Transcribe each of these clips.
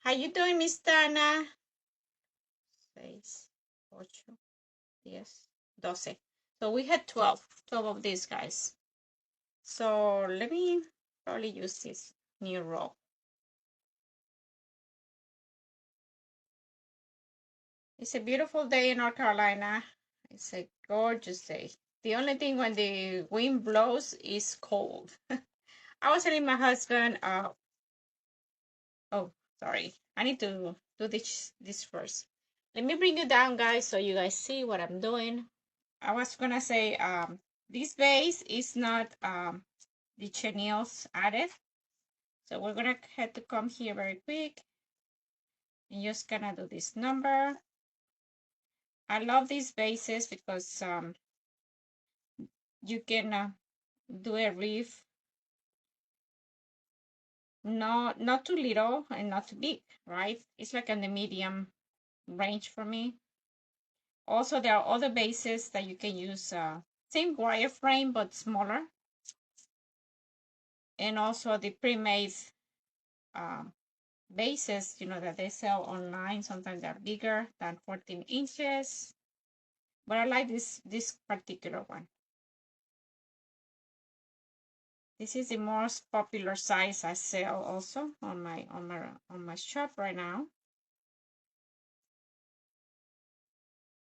How you doing, Miss Dana? 6, 8, 10, 12. So we had 12 of these guys. So let me probably use this new row. It's a beautiful day in North Carolina. It's a gorgeous day. The only thing when the wind blows is cold. I was telling my husband, oh, sorry. I need to do this first. Let me bring you down, guys, so you guys see what I'm doing. I was gonna say, this base is not the chenilles added. So we're gonna have to come here very quick and just gonna do this number. I love these bases because you can do a reef not too little and not too big, right? It's like in the medium range for me. Also, there are other bases that you can use, same wireframe but smaller, and also the pre-made bases, you know, that they sell online. Sometimes they're bigger than 14 inches, but I like this particular one. This is the most popular size I sell also on my shop right now.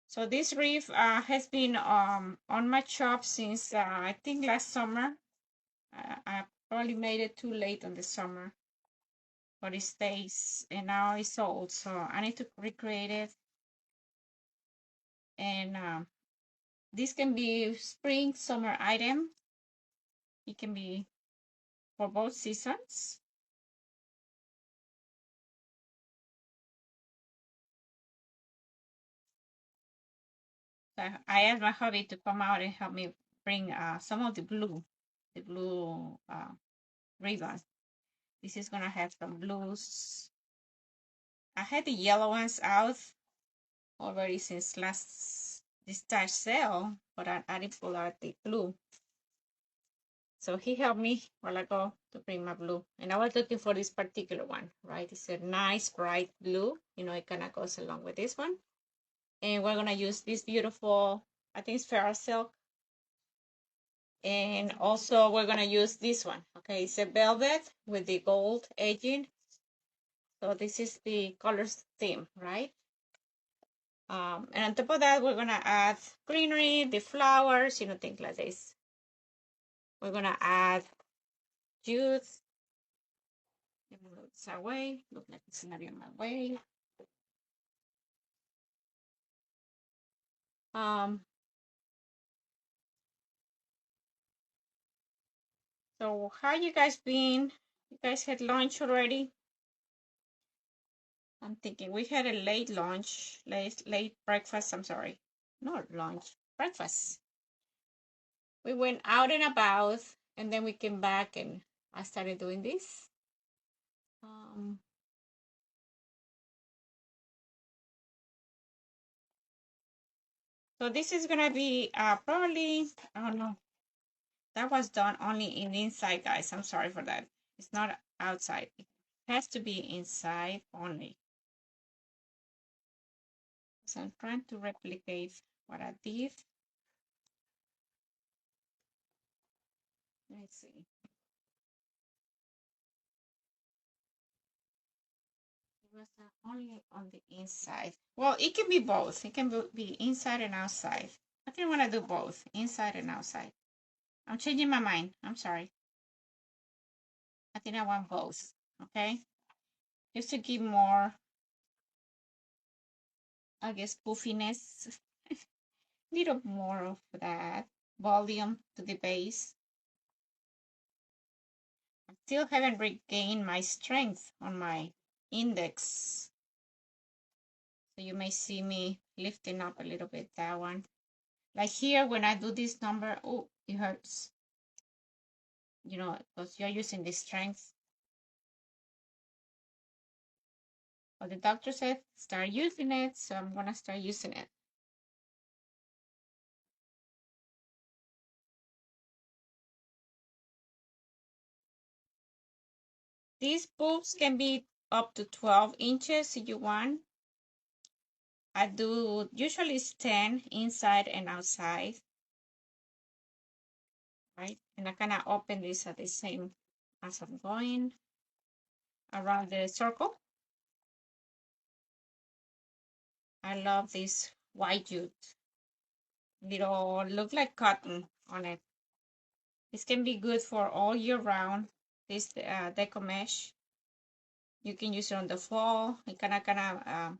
So this reef has been on my shop since I think last summer. I probably made it too late on the summer, but it stays, and now it's sold. So I need to recreate it. And this can be spring, summer item. It can be for both seasons. So I asked my hubby to come out and help me bring some of the blue ribbon. This is gonna have some blues. I had the yellow ones out already since this tag sale, but I didn't pull out the blue. So he helped me while ago to bring my blue. And I was looking for this particular one, right? It's a nice bright blue. You know, it kind of goes along with this one. And we're gonna use this beautiful, I think it's Ferro Silk. And also we're gonna use this one. Okay, it's a velvet with the gold edging. So this is the color theme, right? And on top of that, we're gonna add greenery, the flowers, you know, things like this. We're gonna add jute. Let me move this away. Look like it's not in my way. So how you guys been? You guys had lunch already? I'm thinking we had a late lunch, late breakfast. I'm sorry, not lunch, breakfast. We went out and about, and then we came back, and I started doing this. So this is gonna be probably, I don't know. That was done only in the inside, guys. I'm sorry for that. It's not outside. It has to be inside only. So I'm trying to replicate what I did. Let's see. It was only on the inside. Well, it can be both. It can be inside and outside. I think I want to do both, inside and outside. I'm changing my mind. I'm sorry. I think I want both. Okay. Just to give more, I guess, poofiness. Little more of that volume to the base. I still haven't regained my strength on my index. So you may see me lifting up a little bit that one. Like here, when I do this number, oh, it hurts. You know, because you're using the strength. But the doctor said, start using it, so I'm gonna start using it. These boobs can be up to 12 inches if you want. I do usually 10 inside and outside, right? And I kind of open this at the same as I'm going around the circle. I love this white jute. It'll look like cotton on it. This can be good for all year round. This deco mesh. You can use it on the fall. It kind of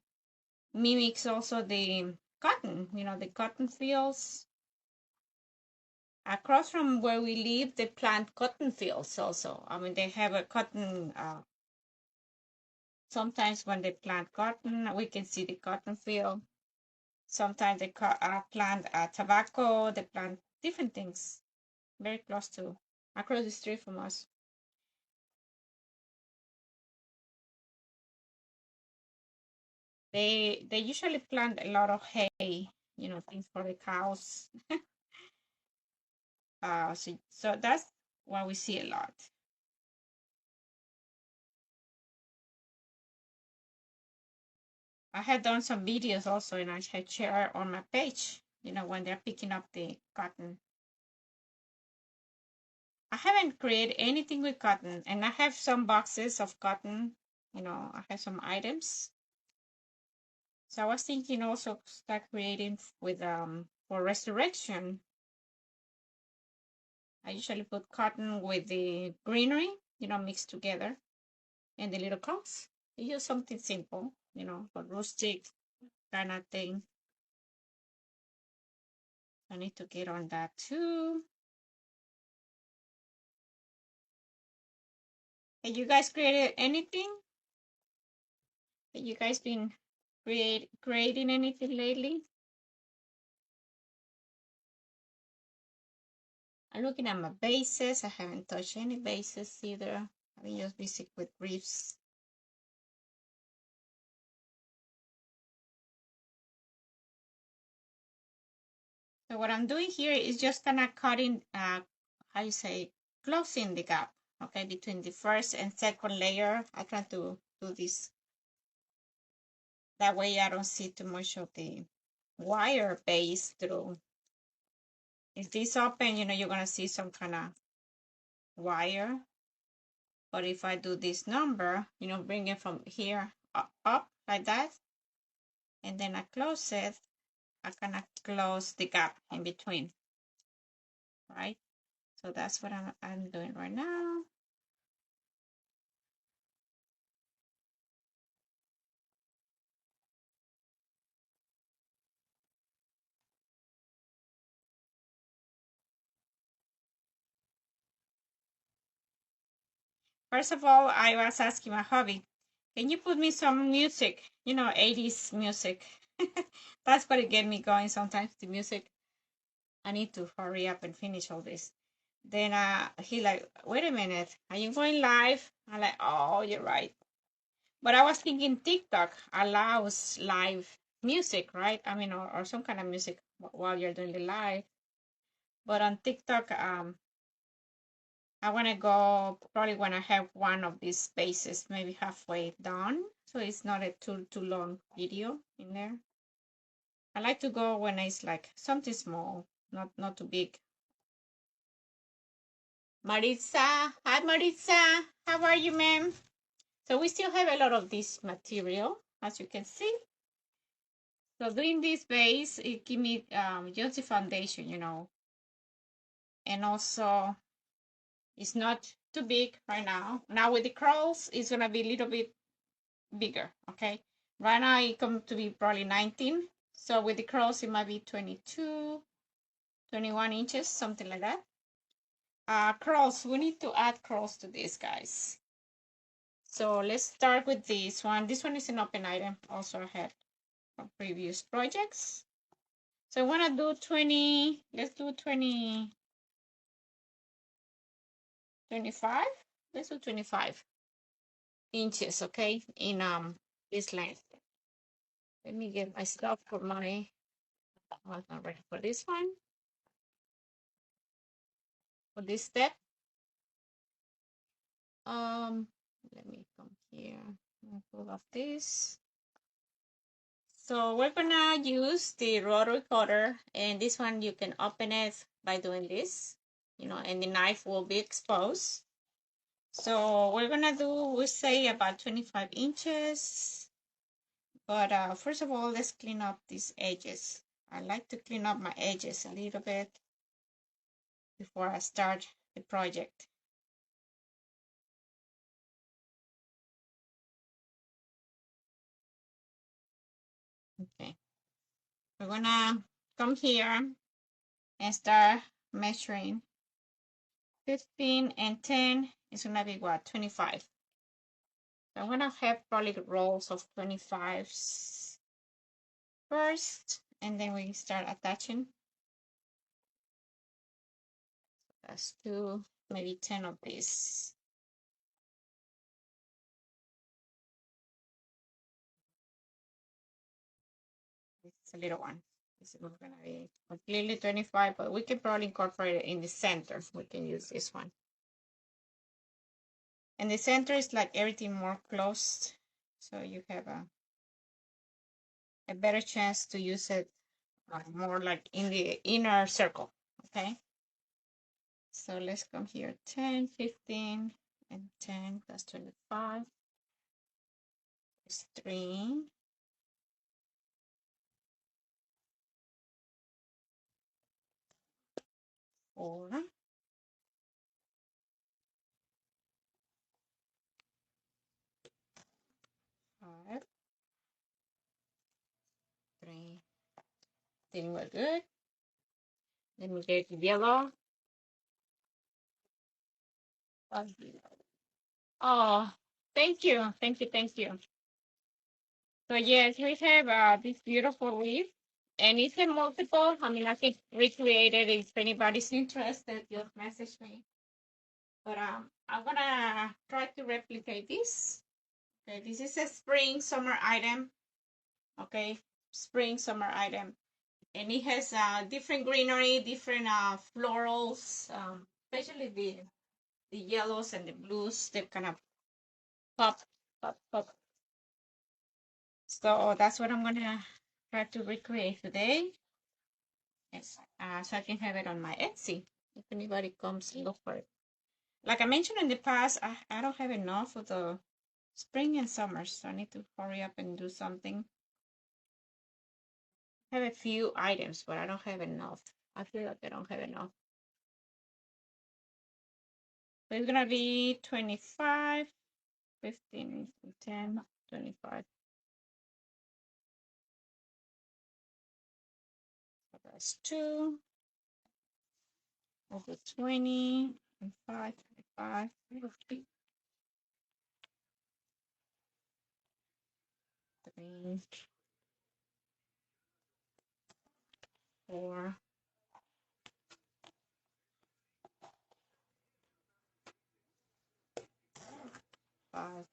mimics also the cotton, the cotton fields. Across from where we live, they plant cotton fields also. I mean, they have a cotton, sometimes when they plant cotton, we can see the cotton field. Sometimes they plant tobacco, they plant different things very close to, across the street from us. They usually plant a lot of hay, things for the cows. So that's what we see a lot. I had done some videos also, and I had shared on my page, when they're picking up the cotton. I haven't created anything with cotton, and I have some boxes of cotton, I have some items. So I was thinking also start creating with for restoration. I usually put cotton with the greenery, mixed together, and the little cups. It's just something simple, for rustic kind of thing. I need to get on that too. Have you guys created anything? Have you guys been creating anything lately? I'm looking at my bases. I haven't touched any bases either. I've been just busy with reefs. So what I'm doing here is just kind of cutting, how you say, closing the gap, okay, between the first and second layer. I try to do this. That way I don't see too much of the wire base through. If this open, you're going to see some kind of wire. But if I do this number, bring it from here up like that, and then I close it, I kind of close the gap in between, right? So that's what I'm doing right now. First of all, I was asking my hubby, can you put me some music, 80s music? That's what it get me going sometimes, the music. I need to hurry up and finish all this. Then he like, wait a minute, are you going live? I'm like, oh, you're right. But I was thinking TikTok allows live music, right? I mean, or some kind of music while you're doing the live. But on TikTok, I want to go probably when I have one of these spaces, maybe halfway done, so it's not a too long video in there. I like to go when it's like something small, not too big. Maritza, hi Maritza, how are you, ma'am? So we still have a lot of this material, as you can see. So doing this base, it give me just the foundation, and also it's not too big right now. Now with the curls, it's gonna be a little bit bigger, okay? Right now it comes to be probably 19. So with the curls, it might be 22, 21 inches, something like that. Curls, we need to add curls to this, guys. So let's start with this one. This one is an open item, also I had from previous projects. So I want to do 20, let's do 20, 25. Let's do 25 inches, okay, in this length. Let me get my stuff for my, I was not ready for this one. For this step. Let me come here. Pull off this. So we're gonna use the rotary cutter, and this one you can open it by doing this, you know, and the knife will be exposed. So we're gonna do, we say about 25 inches. But first of all, let's clean up these edges. I like to clean up my edges a little bit before I start the project. Okay, we're gonna come here and start measuring. 15 and 10 is gonna be what, 25. So I'm gonna have probably rolls of 25s first, and then we start attaching. That's 2, maybe 10 of these. It's a little one. This is not gonna be completely 25, but we can probably incorporate it in the center. We can use this one. And the center is like everything more closed, so you have a better chance to use it more like in the inner circle, okay? So let's come here, 10, 15, and 10, that's 25. It's 3. 4. 5. 3. Didn't look good. Let me get the yellow. Oh, thank you. Thank you. Thank you. So yes, we have this beautiful leaf, and it's a multiple. I mean, I can recreate it if anybody's interested. Just message me. But I'm gonna try to replicate this. Okay, this is a spring summer item. Okay, spring summer item, and it has different greenery, different florals, especially the yellows and the blues. They kind of pop, pop, pop. So that's what I'm gonna try to recreate today. Yes, so I can have it on my Etsy if anybody comes look for it. Like I mentioned in the past, I don't have enough of the spring and summer, so I need to hurry up and do something. I have a few items, but I don't have enough. I feel like I don't have enough. So it's gonna be 25, 15, 10, 25. So that's 2, over 20, and 5, 25, 50, 3, 4, 5.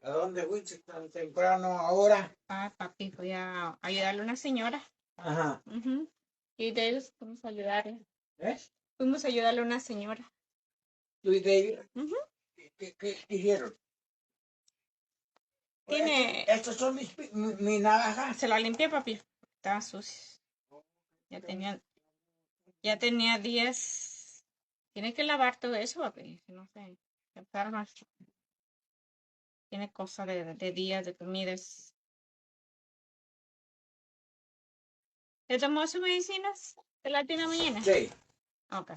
¿A dónde fuiste tan temprano ahora? Papi, voy a ayudarle a una señora. Ajá. Y David, fuimos a ayudarle. ¿Eh? Fuimos a ayudarle a una señora. ¿Tú y David? ¿Qué hicieron? Tiene... Estos son mi navajas. Se la limpié, papi. Estaba sucia. Ya tenía 10. Tiene que lavar todo eso, papi. No sé. Tiene cosas de días, de comidas. ¿Te tomó sus medicinas? ¿Te la tiene mañana? Sí. Ok.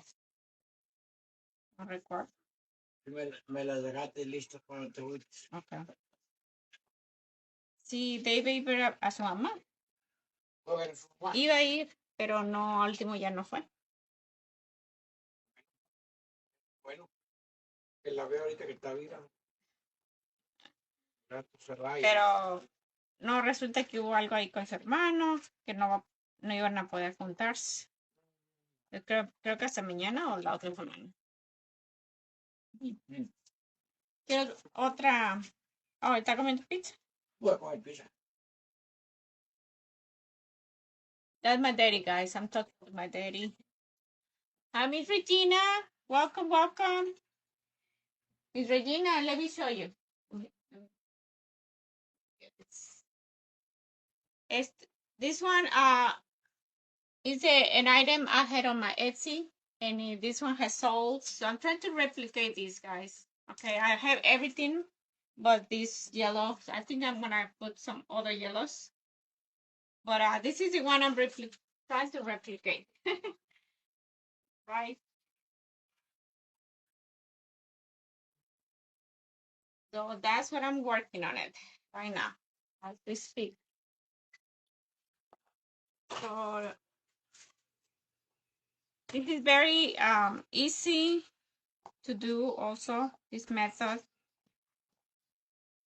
No recuerdo. Me las dejaste listas cuando te fuiste. Ok. Sí, David iba a su mamá. Iba a ir, pero no, al último ya no fue. Bueno, que la veo ahorita que está viva. Pero no, resulta que hubo algo ahí con su hermano, que no iban a poder juntarse. Yo creo que hasta mañana o la otra semana. Quiero otra. Oh, ¿está comiendo pizza? Voy a comer pizza. That's my daddy, guys. I'm talking to my daddy. Hi, Miss Regina. Welcome, welcome. Miss Regina, let me show you. It's, this one is an item I had on my Etsy, and this one has sold. So I'm trying to replicate these guys. Okay, I have everything but this yellow. I think I'm gonna put some other yellows. But this is the one I'm trying to replicate. Right? So that's what I'm working on it right now as we speak. So this is very easy to do also, this method.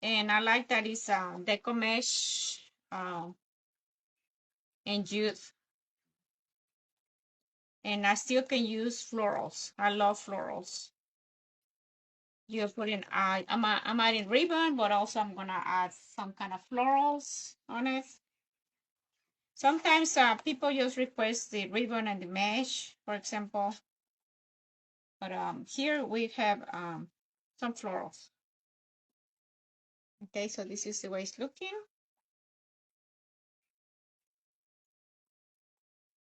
And I like that it's Deco Mesh and jute. And I still can use florals. I love florals. You put in, I'm adding ribbon, but also I'm gonna add some kind of florals on it. Sometimes people just request the ribbon and the mesh, for example. But here we have some florals. Okay, so this is the way it's looking.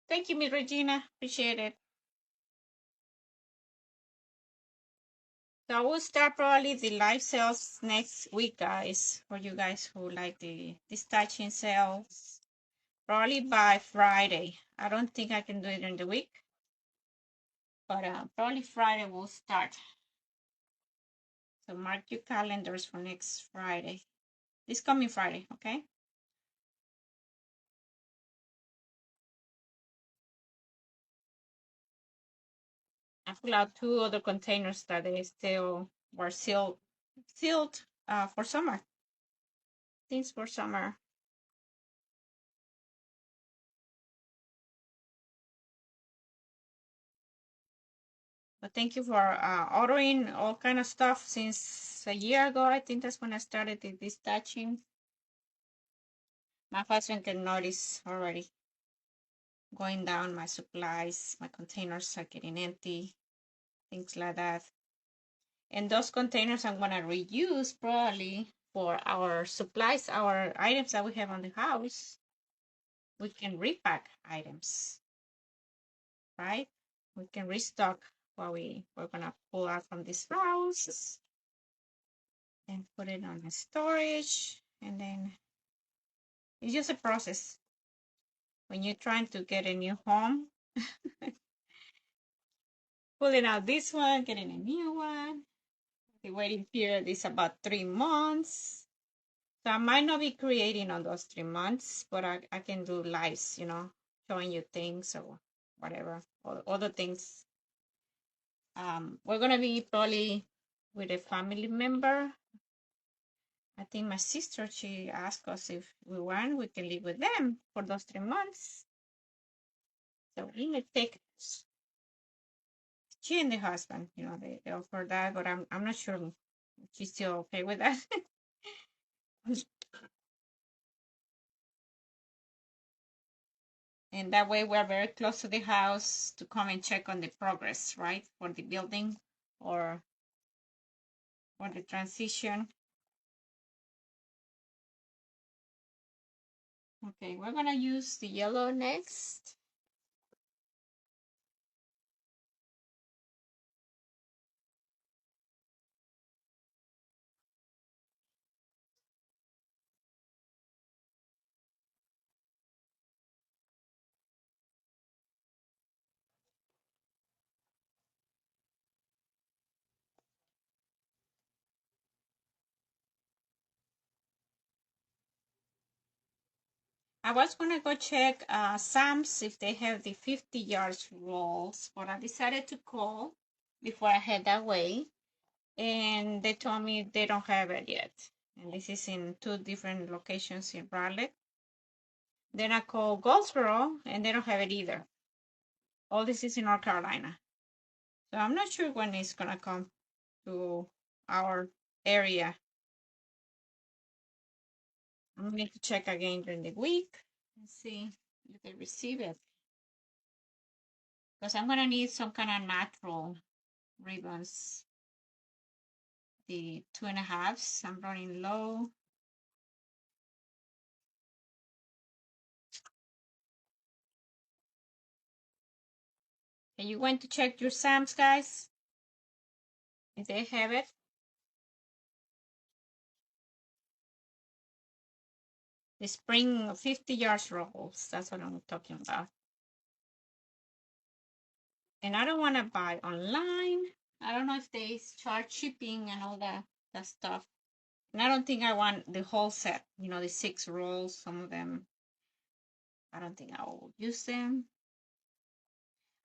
Thank you, Miss Regina. Appreciate it. So I will start probably the live sales next week, guys, for you guys who like the stitching sales. Probably by Friday. I don't think I can do it in the week, but probably Friday we'll start. So mark your calendars for next Friday. This coming Friday, okay? I pulled out 2 other containers that they still were sealed for summer. Things for summer. But thank you for ordering all kind of stuff since a year ago. I think that's when I started this stitching. My husband can notice already going down my supplies. My containers are getting empty, things like that. And those containers I'm gonna reuse probably for our supplies, our items that we have on the house. We can repack items, right? We can restock what we're gonna pull out from this house and put it on the storage. And then it's just a process. When you're trying to get a new home, pulling out this one, getting a new one. The waiting period is about 3 months. So I might not be creating on those 3 months, but I can do lives, showing you things or whatever, or other things. We're gonna be probably with a family member. I think my sister, she asked us if we want, we can live with them for those 3 months. So we may take she and the husband, they offer that, but I'm not sure if she's still okay with that. And that way we're very close to the house to come and check on the progress, right? For the building or for the transition. Okay, we're gonna use the yellow next. I was gonna go check Sam's if they have the 50 yards rolls, but I decided to call before I head that way. And they told me they don't have it yet. And this is in 2 different locations in Raleigh. Then I called Goldsboro and they don't have it either. All this is in North Carolina. So I'm not sure when it's gonna come to our area. I'm gonna need to check again during the week and see if they receive it. Because I'm gonna need some kind of natural ribbons. the 2.5s. I'm running low. Are you going to check your Sam's, guys? If they have it. The spring 50 yards rolls. That's what I'm talking about. And I don't want to buy online. I don't know if they charge shipping and all that stuff. And I don't think I want the whole set. You know, the 6 rolls. Some of them, I don't think I will use them.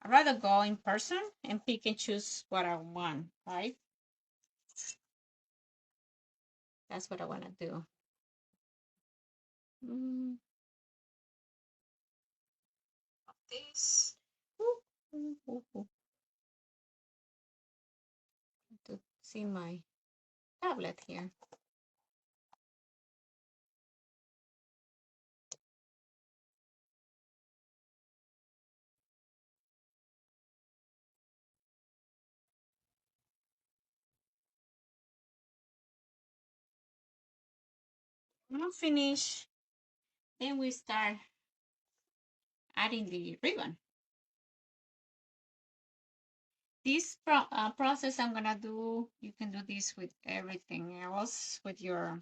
I'd rather go in person and pick and choose what I want, right? That's what I want to do. This. To see my tablet here. When I finish, then we start adding the ribbon. This process I'm gonna do, you can do this with everything else, with your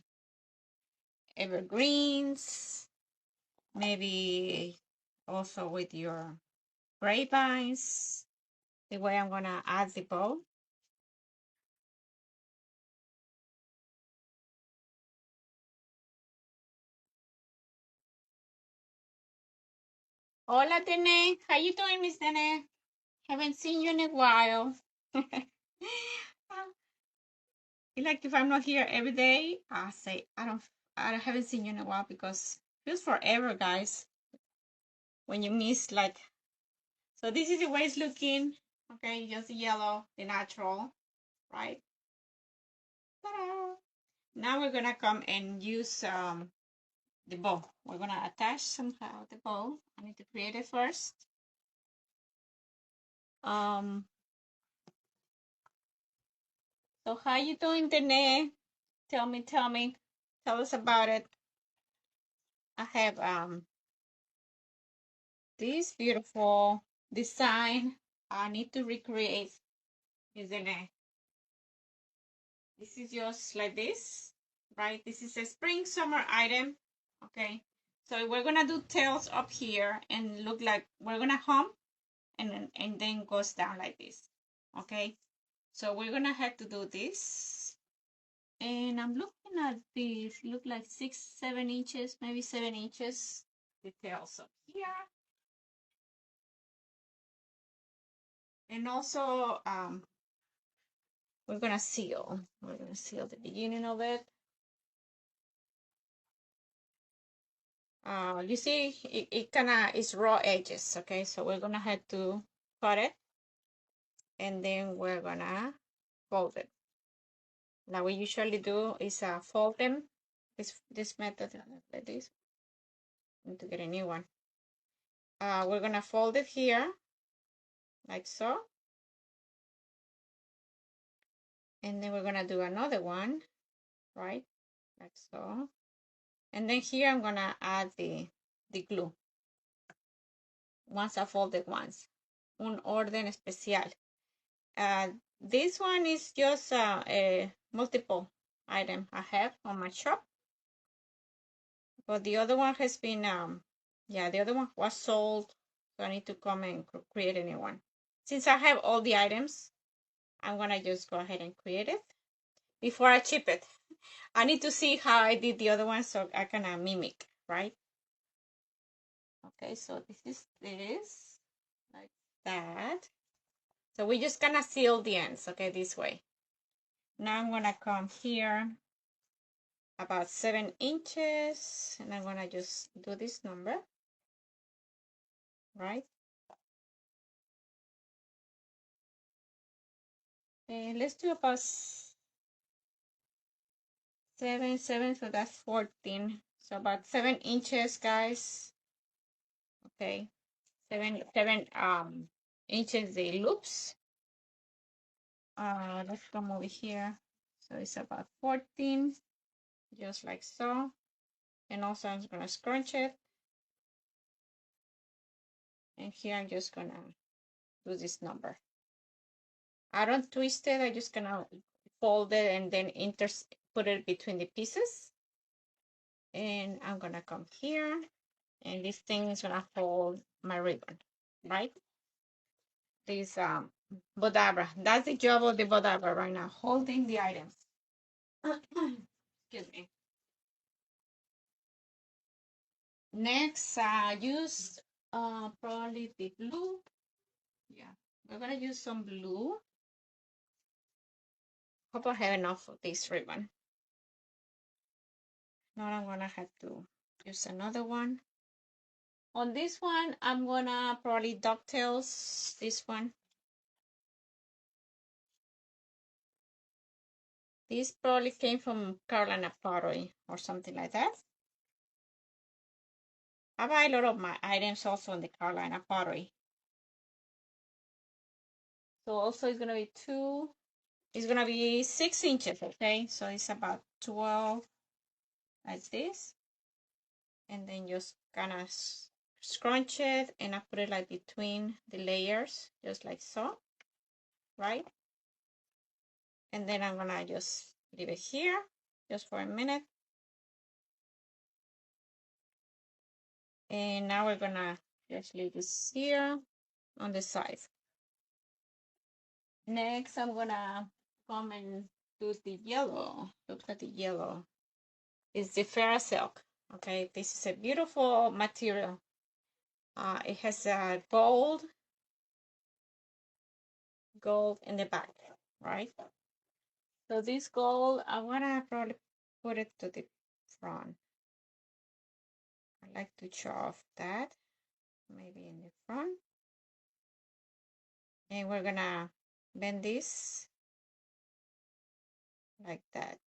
evergreens, maybe also with your grapevines, the way I'm gonna add the bow. Hola, Dene. How you doing, Miss Dene? Haven't seen you in a while. Like if I'm not here every day, I say I haven't seen you in a while because it feels forever, guys. When you miss like, so this is the way it's looking. Okay, just the yellow, the natural, right? Ta-da! Now we're gonna come and use the bow. We're gonna attach somehow the bow. I need to create it first. So how you doing, Danae? Tell me. Tell us about it. I have this beautiful design I need to recreate, isn't it? This is just like this, right? This is a spring summer item, okay? So we're gonna do tails up here and look like we're gonna hump and then goes down like this, okay? So we're gonna have to do this. And I'm looking at this, look like 6, 7 inches, maybe 7 inches. The tails up here. And also, we're gonna seal the beginning of it. You see, it kind of is raw edges, okay? So we're gonna have to cut it, and then we're gonna fold it. Now we usually do is fold them. This method like this. I need to get a new one. We're gonna fold it here, like so. And then we're gonna do another one, right? Like so. And then here I'm gonna add the glue. Once I folded once. Un orden especial. This one is just a multiple item I have on my shop. But the other one has been, the other one was sold. So I need to come and create a new one. Since I have all the items, I'm gonna just go ahead and create it before I ship it. I need to see how I did the other one so I can mimic, right? Okay, so this is this, like that. So we're just gonna seal the ends, okay, this way. Now I'm gonna come here about 7 inches, and I'm gonna just do this number, right? And let's do about 7, so that's 14. So about 7 inches, guys. Okay, 7 inches the loops. Let's come over here. So it's about 14, just like so. And also I'm gonna scrunch it. And here I'm just gonna do this number. I don't twist it, I'm just gonna fold it and then put it between the pieces. And I'm gonna come here, and this thing is gonna hold my ribbon, right? This bodabra. That's the job of the bodabra right now, holding the items. Excuse me. Next, use probably the blue. Yeah, we're gonna use some blue. Hope I have enough of this ribbon. Now I'm gonna have to use another one. On this one, I'm gonna probably dovetails this one. This probably came from Carolina Pottery or something like that. I buy a lot of my items also in the Carolina Pottery. So also it's gonna be it's gonna be 6 inches, okay? So it's about 12 like this. And then just kind of scrunch it, and I put it like between the layers, just like so, right? And then I'm gonna just leave it here just for a minute. And now we're gonna just leave this here on the side. Next, I'm gonna come and do the yellow. Look at the yellow. It's the Ferra silk. Okay, this is a beautiful material. It has a gold in the back, right? So this gold, I wanna probably put it to the front. I like to show off that, maybe in the front. And we're gonna bend this like that.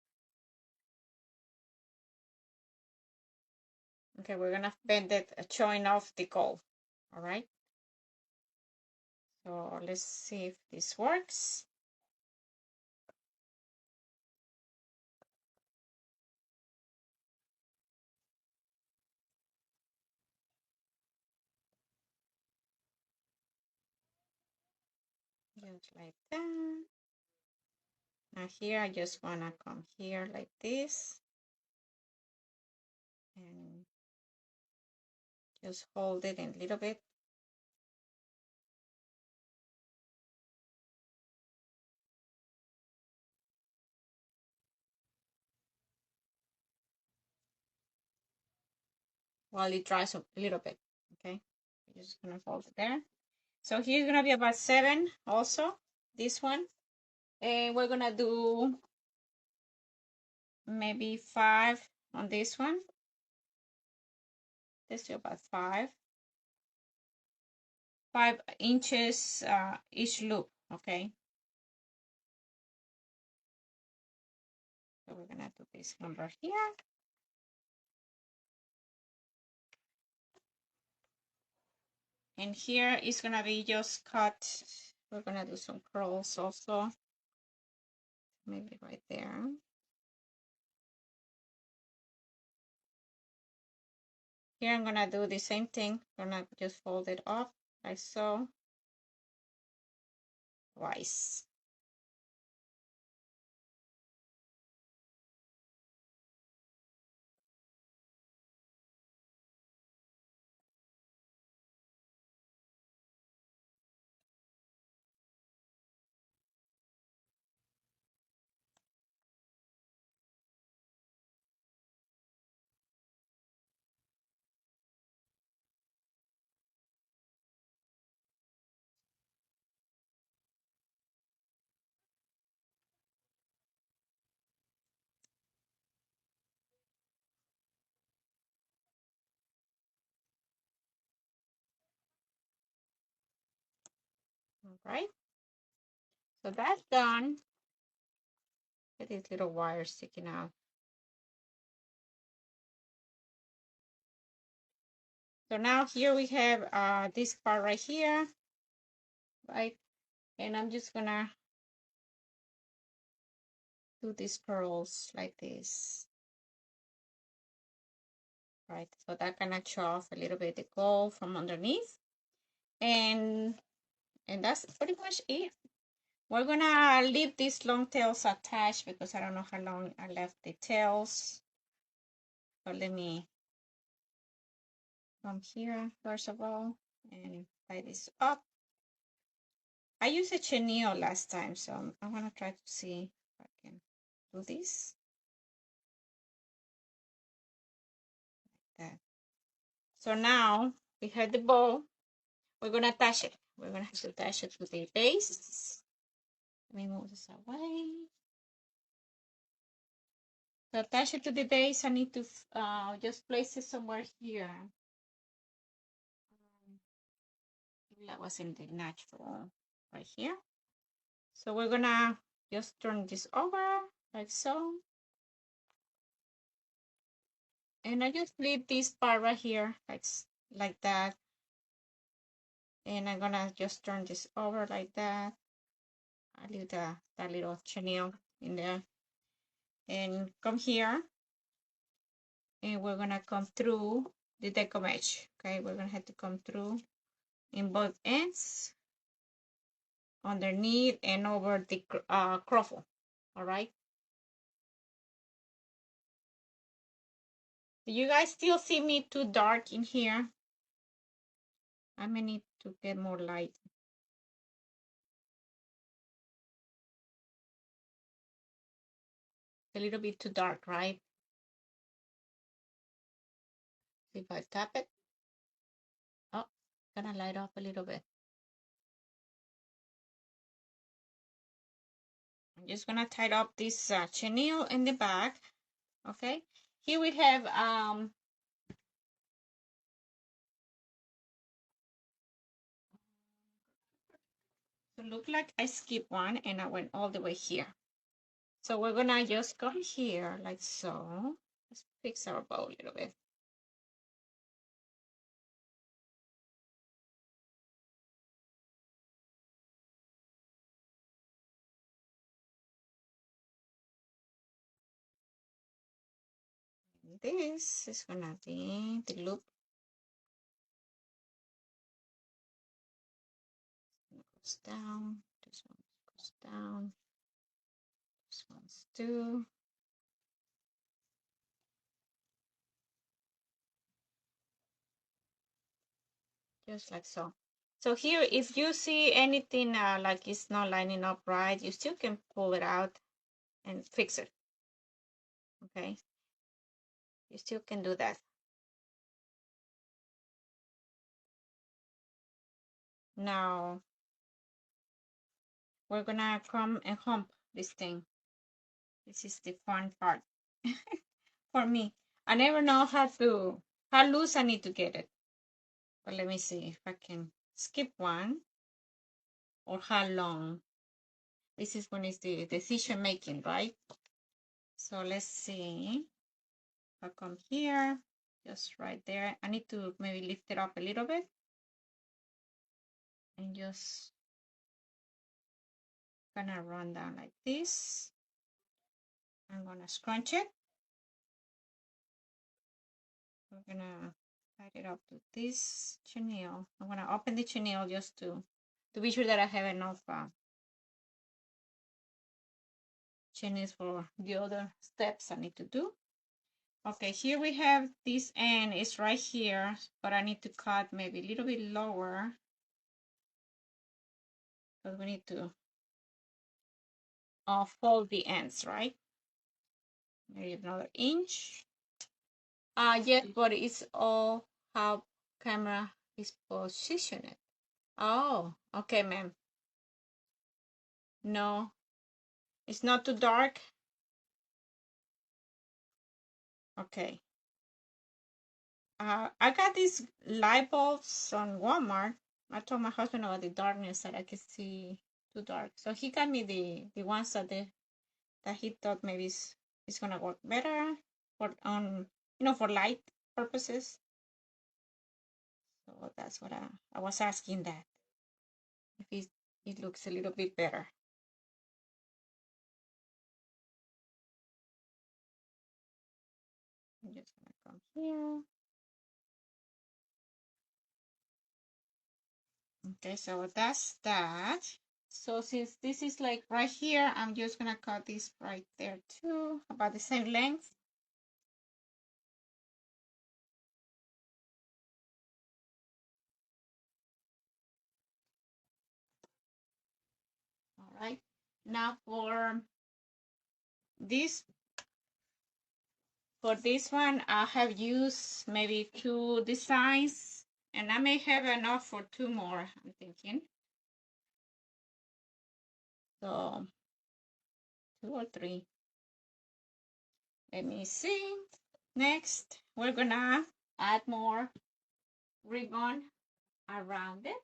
Okay, we're gonna bend it, showing off the gold. All right. So let's see if this works. Just like that. Now here, I just wanna come here like this. And just hold it in a little bit. While it dries a little bit, okay? I'm just gonna hold it there. So here's gonna be about 7 also, this one. And we're gonna do maybe 5 on this one. Let's do about 5. 5 inches each loop, okay? So we're gonna do this number here. And here is gonna be just cut. We're gonna do some curls also. Maybe right there. Here I'm gonna do the same thing. Gonna just fold it up like so. Twice. All right. So that's done. Get these little wires sticking out. So now here we have this part right here, right? And I'm just gonna do these curls like this. Right, so that kind of show off a little bit the gold from underneath. And that's pretty much it. We're gonna leave these long tails attached because I don't know how long I left the tails. So let me come here first of all and tie this up. I used a chenille last time, so I'm gonna try to see if I can do this. Like that. So now we have the bow. We're gonna attach it. We're gonna have to attach it to the base. Let me move this away. To attach it to the base, I need to just place it somewhere here. That was in the natural right here. So we're gonna just turn this over like so. And I just leave this part right here like that. And I'm gonna just turn this over like that. I leave that little chenille in there. And come here. And we're gonna come through the deco mesh. Okay, we're gonna have to come through in both ends, underneath and over the croffle. All right. Do you guys still see me too dark in here? I may need to get more light. A little bit too dark, right? If I tap it. Oh, gonna light up a little bit. I'm just gonna tie up this chenille in the back. Okay. Here we have so look like I skipped one and I went all the way here. So we're gonna just go here like so. Let's fix our bow a little bit. This is gonna be the loop. Goes down. This one goes down. This one's too. Just like so. So here, if you see anything like it's not lining up right, you still can pull it out and fix it. Okay, you still can do that. Now we're gonna come and hump this thing. This is the fun part for me. I never know how loose I need to get it. But let me see if I can skip one or how long. This is when it's the decision making, right? So let's see. I'll come here, just right there. I need to maybe lift it up a little bit and just gonna run down like this. I'm gonna scrunch it. We're gonna tie it up to this chenille. I'm gonna open the chenille just to be sure that I have enough chenilles for the other steps I need to do. Okay, here we have this end is right here, but I need to cut maybe a little bit lower because we need to fold the ends, right? Maybe another inch. Yes, but it's all how camera is positioned. Oh, okay, ma'am. No, it's not too dark. Okay. I got these light bulbs on Walmart. I told my husband about the darkness that I could see too dark. So he got me the ones that he thought maybe it's gonna work better for for light purposes. So that's what I was asking, that if it looks a little bit better. here. Okay, so that's that. So since this is like right here, I'm just gonna cut this right there too, about the same length. All right. Now for this one, I have used maybe 2 designs, and I may have enough for 2 more, I'm thinking. So 2 or 3. Let me see. Next, we're gonna add more ribbon around it.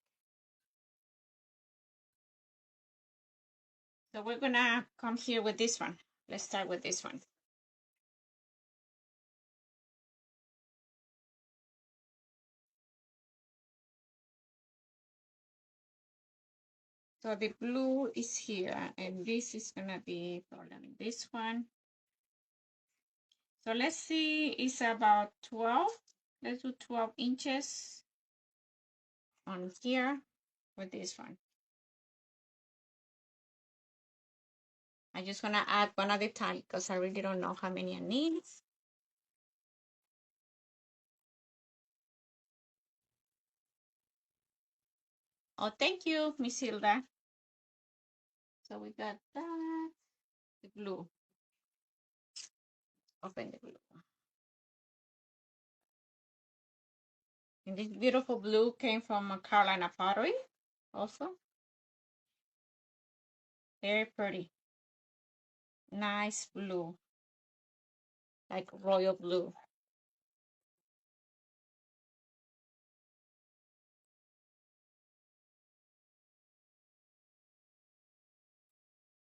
So we're gonna come here with this one. Let's start with this one. So the blue is here, and this is gonna be probably this one. So let's see, it's about 12. Let's do 12 inches on here with this one. I'm just gonna add one at a time because I really don't know how many I need. Oh, thank you, Miss Hilda. So we got that, the blue. Open the blue. And this beautiful blue came from Carolina Pottery also. Very pretty. Nice blue. Like royal blue.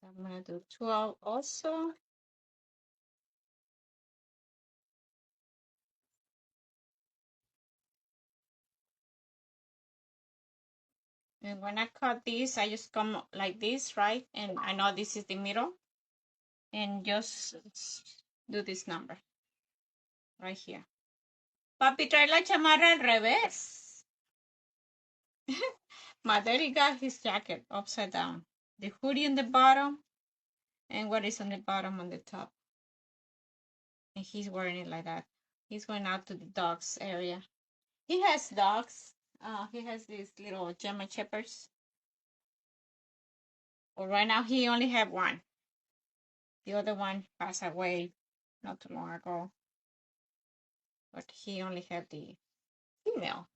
I'm gonna do 12 also. And when I cut this, I just come like this, right? And I know this is the middle. And just do this number right here. Papi, trae la chamarra al revés. My daddy got his jacket upside down. The hoodie on the bottom and what is on the bottom on the top. And he's wearing it like that. He's going out to the dogs area. He has dogs. He has these little German shepherds. But right now he only have one. The other one passed away not too long ago. But he only had the female.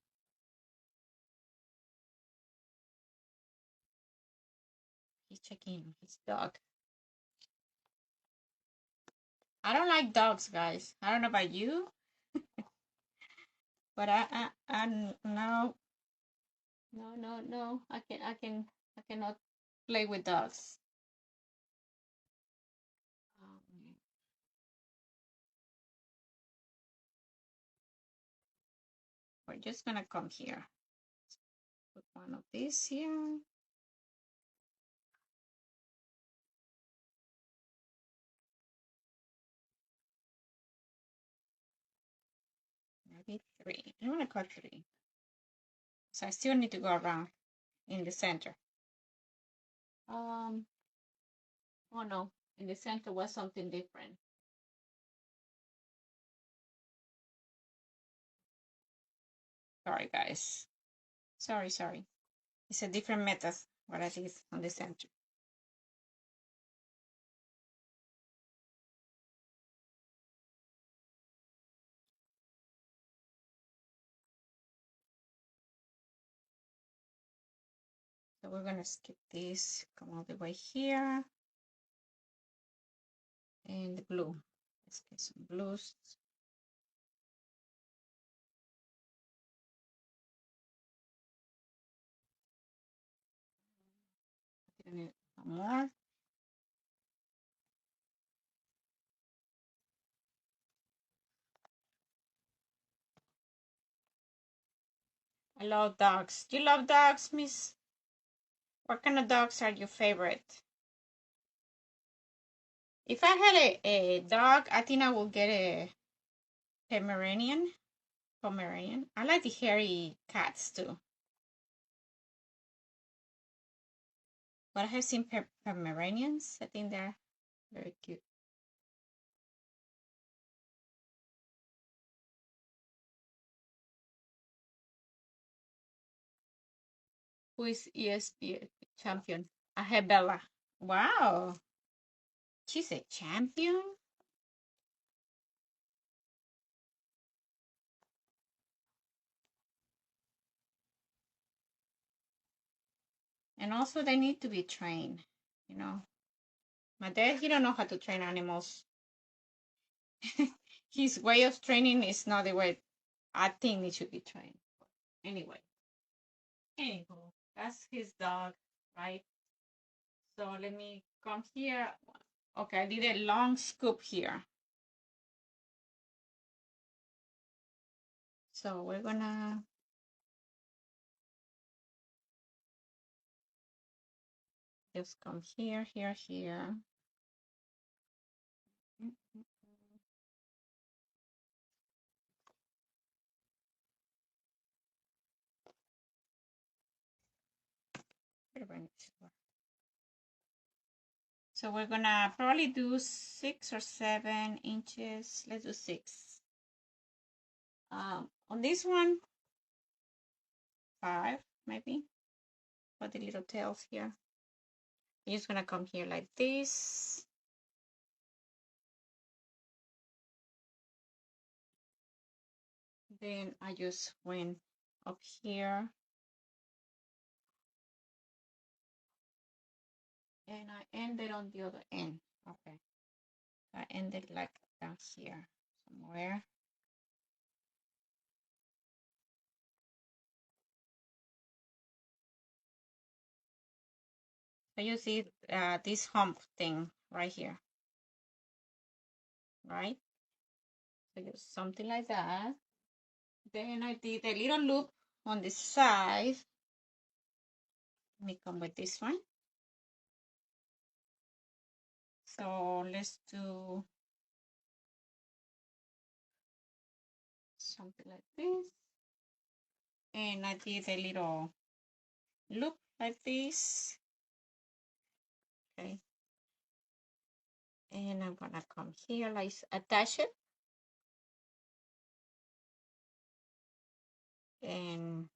He's checking his dog. I don't like dogs, guys. I don't know about you, but I no, no. I cannot play with dogs. We're just gonna come here. Put one of these here. Maybe 3. I'm gonna cut 3. So I still need to go around in the center. Oh no, in the center was something different. Sorry, guys. Sorry. It's a different method what I did on the center. So we're gonna skip this, come all the way here. And the blue. Let's get some blues. I need some more. I love dogs. Do you love dogs, Miss? What kind of dogs are your favorite? If I had a dog, I think I would get Pomeranian. I like the hairy cats too. But I have seen Pomeranians. I think they're very cute. Who is ESP champion? I have Bella. Wow. She's a champion? And also they need to be trained, you know. My dad, he don't know how to train animals. His way of training is not the way I think it should be trained. Anyway, that's his dog, right? So let me come here. Okay, I did a long scoop here. So we're gonna just come here, here, here. So we're gonna probably do 6 or 7 inches. Let's do 6. On this one, 5 maybe, for the little tails here. I'm just gonna come here like this. Then I just went up here. And I ended on the other end. Okay. I ended like down here somewhere. So you see this hump thing right here, right? So just something like that. Then I did a little loop on the side. Let me come with this one. So let's do something like this. And I did a little loop like this. Okay. And I'm gonna come here, like attach it. And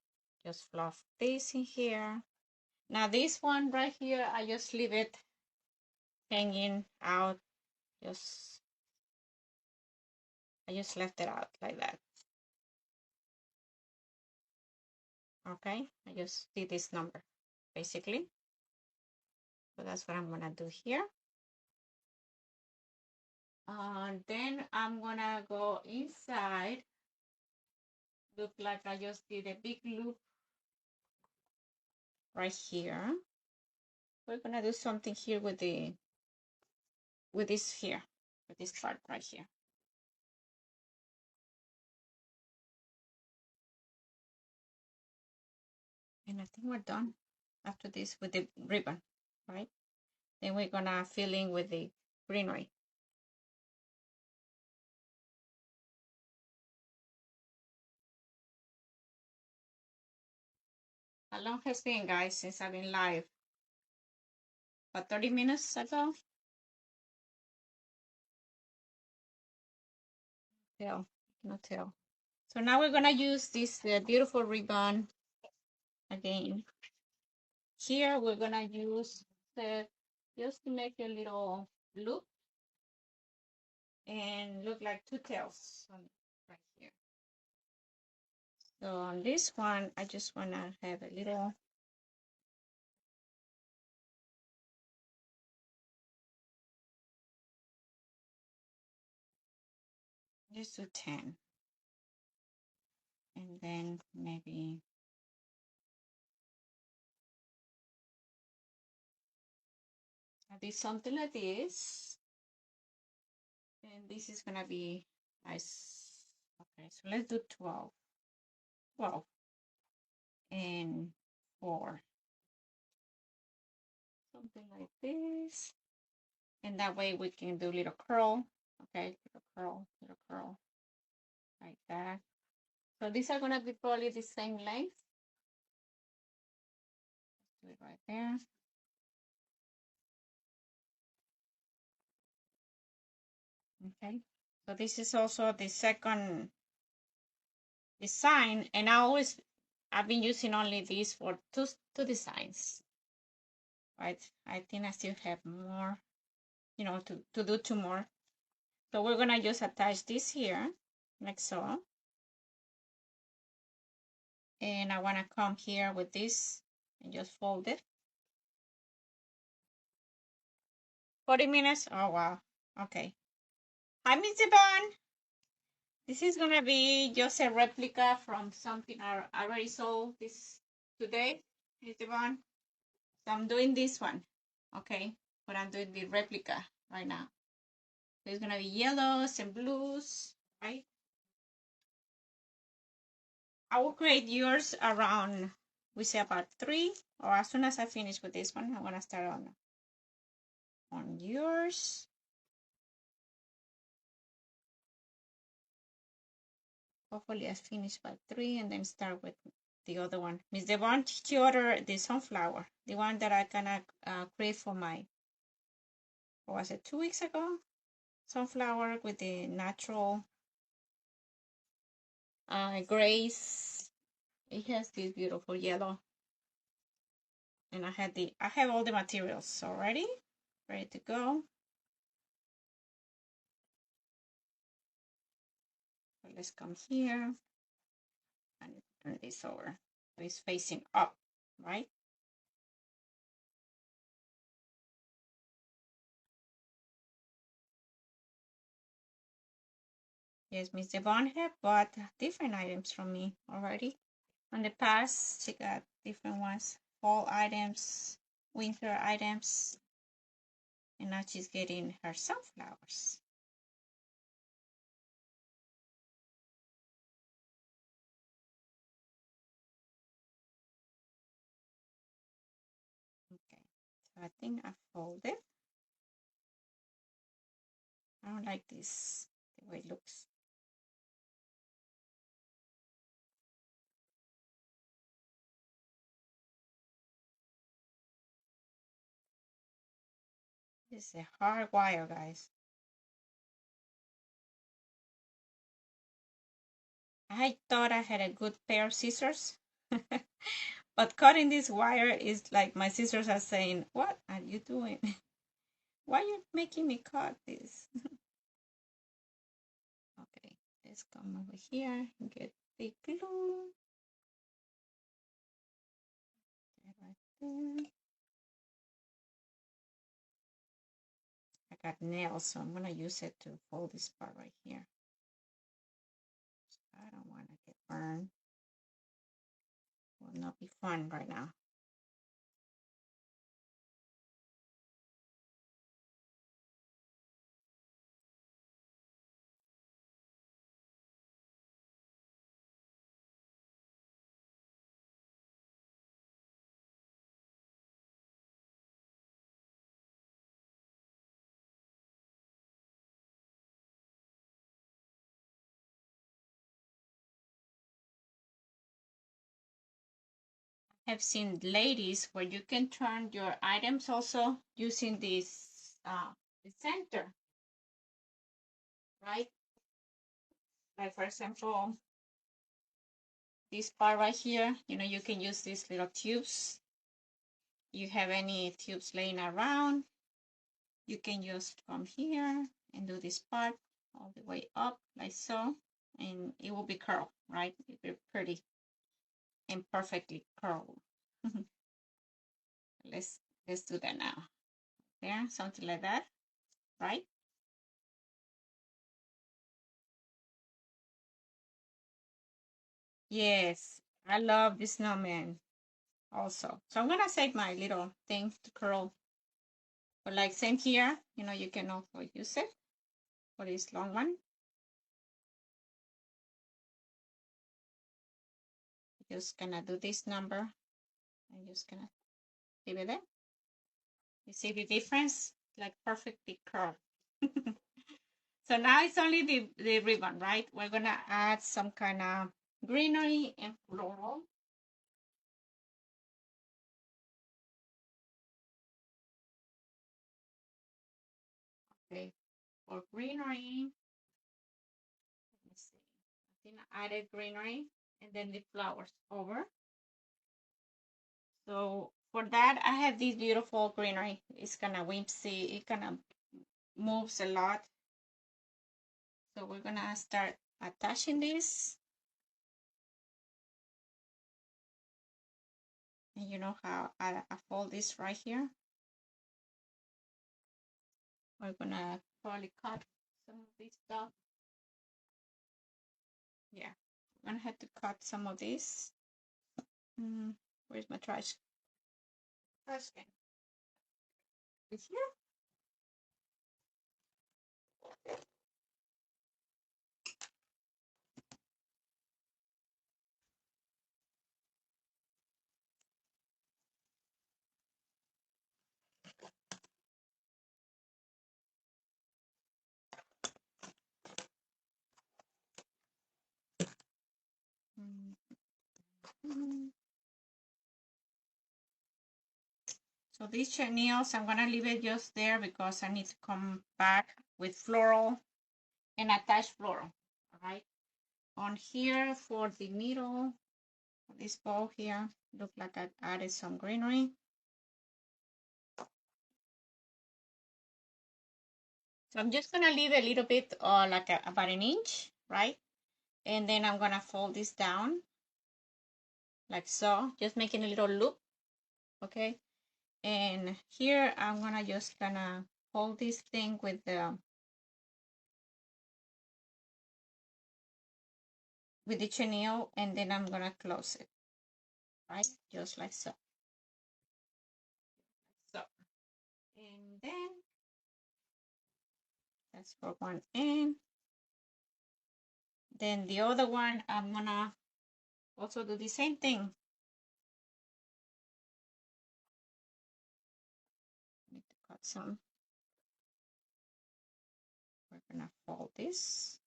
just fluff this in here. Now this one right here, I just leave it hanging out. I just left it out like that. Okay, I just did this number basically. So that's what I'm gonna do here. Then I'm gonna go inside. Look like I just did a big loop right here. We're gonna do something here with this here, with this part right here. And I think we're done after this with the ribbon, right? Then we're gonna fill in with the greenery. How long has been, guys, since I've been live? About 30 minutes ago? Tell, cannot tell. So now we're gonna use this beautiful ribbon again. Here we're gonna use the just to make a little loop and look like two tails on right here. So on this one, I just wanna have a little just do 10. And then maybe I did something like this. And this is gonna be nice. Okay, so let's do 12. 12 and 4. Something like this. And that way we can do little curl. Okay, little curl, little curl. like that. So these are gonna be probably the same length. Do it right there. Okay. So this is also the second design, and I've been using only these for two designs. Right. I think I still have more, to do two more. So we're gonna just attach this here, like so. And I wanna come here with this and just fold it. 40 minutes? Oh wow. Okay. Hi, Miss Yvonne. This is gonna be just a replica from something I already sold this today, Miss Yvonne. So I'm doing this one, okay? But I'm doing the replica right now. So it's gonna be yellows and blues, right? I will create yours around, we say about 3, or as soon as I finish with this one, I'm gonna start on yours. Hopefully I finish by 3 and then start with the other one. Miss Devon, she ordered the sunflower, the one that I gonna create for my, what was it, 2 weeks ago? Sunflower with the natural grays. It has this beautiful yellow. And I have all the materials already, ready to go. So let's come here and turn this over. So it's facing up, right? Yes, Miss Devon have bought different items from me already. In the past, she got different ones, fall items, winter items, and now she's getting her sunflowers. Okay, so I think I folded. I don't like this, the way it looks. This is a hard wire, guys. I thought I had a good pair of scissors, but cutting this wire is like my scissors are saying, "What are you doing? Why are you making me cut this?" Okay, let's come over here and get the glue. Right there. I got nails, so I'm gonna use it to fold this part right here. I don't want to get burned. Will not be fun right now. I've seen ladies where you can turn your items also using this the center, right? Like for example, this part right here, you can use these little tubes. You have any tubes laying around, you can just come here and do this part all the way up like so, and it will be curled, right? It'll be pretty and perfectly curled. let's do that now. There, something like that, right? Yes, I love the snowman also. So I'm gonna save my little thing to curl. But like same here, you can also use it for this long one. Just gonna do this number and just gonna leave it there. You see the difference? Like perfectly curled. So now it's only the ribbon, right? We're gonna add some kind of greenery and floral. Okay, for greenery, let me see. I think I added greenery and then the flowers over. So for that, I have this beautiful greenery. It's kind of whimsy. It kind of moves a lot. So we're gonna start attaching this. And you know how I fold this right here. We're gonna probably cut some of this stuff. Yeah, I'm gonna have to cut some of this. Where's my trash? Trash can. It's here. So these chenills, I'm gonna leave it just there because I need to come back with floral and attach floral. All right. On here for the middle, this bowl here, look like I added some greenery. So I'm just gonna leave a little bit, like about an inch, right? And then I'm gonna fold this down like so, just making a little loop, okay? And here I'm gonna just gonna hold this thing with the chenille, and then I'm gonna close it, right? Just like so. So, and then that's for one end. Then the other one, I'm gonna also do the same thing. Need to cut some. We're gonna fold this.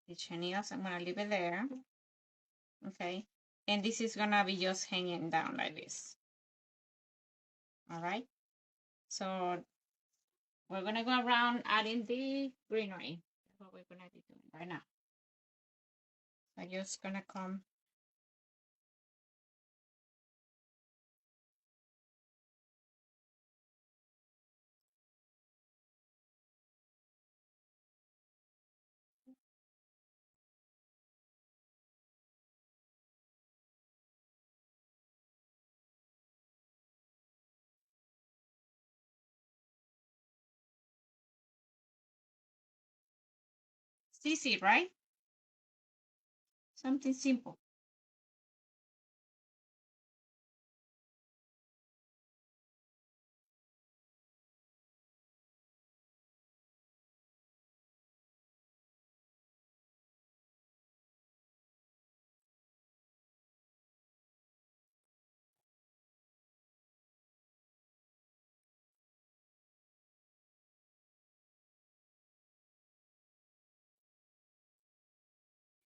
The chenilles, I'm gonna leave it there. Okay, and this is gonna be just hanging down like this. All right, so we're gonna go around adding the greenery. That's what we're gonna be doing right now. I'm just gonna come easy, right? Something simple.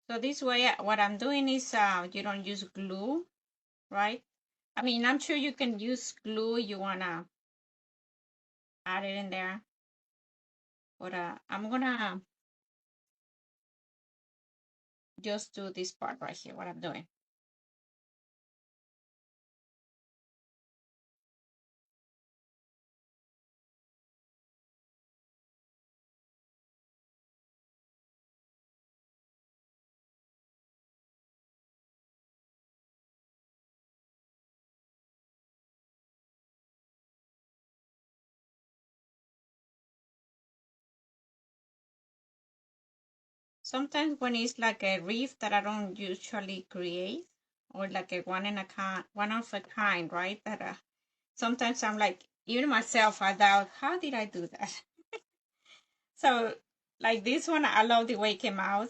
So this way, what I'm doing is you don't use glue, right? I mean, I'm sure you can use glue. You wanna add it in there, but I'm gonna just do this part right here, what I'm doing. Sometimes when it's like a reef that I don't usually create, or like a one of a kind, right? That sometimes I'm like, even myself, I doubt, how did I do that? So like this one, I love the way it came out.